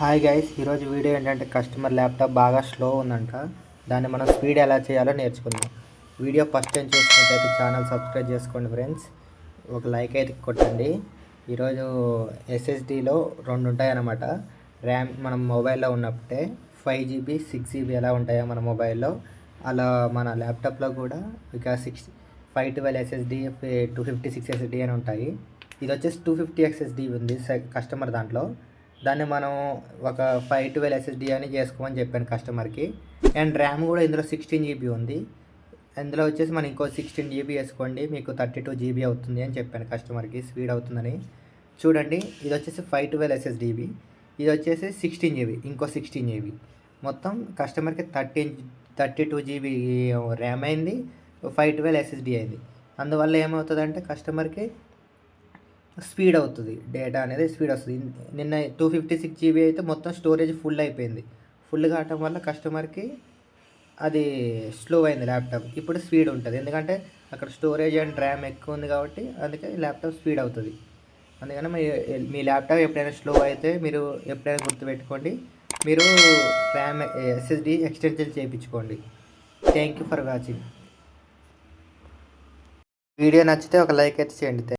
Hi guys, ఈరోజు video ఏంటంటే customer laptop బాగా స్లో ఉందంట. దాన్ని మనం స్పీడ్ ఎలా చేయాలో నేర్చుకుందాం. వీడియో ఫస్ట్ టైం చూసినట్లయితే ఛానల్ సబ్స్క్రైబ్ చేసుకోండి ఫ్రెండ్స్. ఒక లైక్ అయితే కొట్టండి. ఈరోజు ఎస్ఎస్డిలో 2 ఉంటాయన్నమాట. ర్యామ్ మనం మొబైల్లో ఉన్నప్పుడే 5 GB 6 GB ఎలా ఉంటాయో మన మొబైల్లో, అలా మన ల్యాప్టాప్లో కూడా ఇక 512 SSD 256 SSD అని ఉంటాయి. ఇది వచ్చేసి 250 SSD ఉంది కస్టమర్ దాంట్లో. దాన్ని మనం ఒక 512 SSD అని చేసుకోమని చెప్పాను కస్టమర్కి. అండ్ ర్యామ్ కూడా ఇందులో 16 GB ఉంది. ఇందులో వచ్చేసి మనం ఇంకో 16 GB వేసుకోండి, మీకు 32 GB అవుతుంది అని చెప్పాను కస్టమర్కి, స్పీడ్ అవుతుందని. చూడండి, ఇది వచ్చేసి 512 SSD, ఇది వచ్చేసి 16 GB, ఇంకో 16 GB. మొత్తం కస్టమర్కి 32 GB ర్యామ్ అయింది, 512 SSD అయింది. అందువల్ల ఏమవుతుందంటే కస్టమర్కి స్పీడ్ అవుతుంది, డేటా అనేది స్పీడ్ వస్తుంది. నిన్న 256 GB అయితే మొత్తం స్టోరేజ్ ఫుల్ అయిపోయింది. ఫుల్ కావటం వల్ల కస్టమర్కి అది స్లో అయింది ల్యాప్టాప్. ఇప్పుడు స్పీడ్ ఉంటుంది, ఎందుకంటే అక్కడ స్టోరేజ్ అండ్ ర్యామ్ ఎక్కువ ఉంది కాబట్టి అందుకే ల్యాప్టాప్ స్పీడ్ అవుతుంది. అందుకని మీ ల్యాప్టాప్ ఎప్పుడైనా స్లో అయితే మీరు ఎప్పుడైనా గుర్తుపెట్టుకోండి, మీరు ర్యామ్ SSD ఎక్స్టెన్షన్ చేయించుకోండి. Thank you for watching. Video నచ్చితే ఒక లైక్ అయితే చేయండి.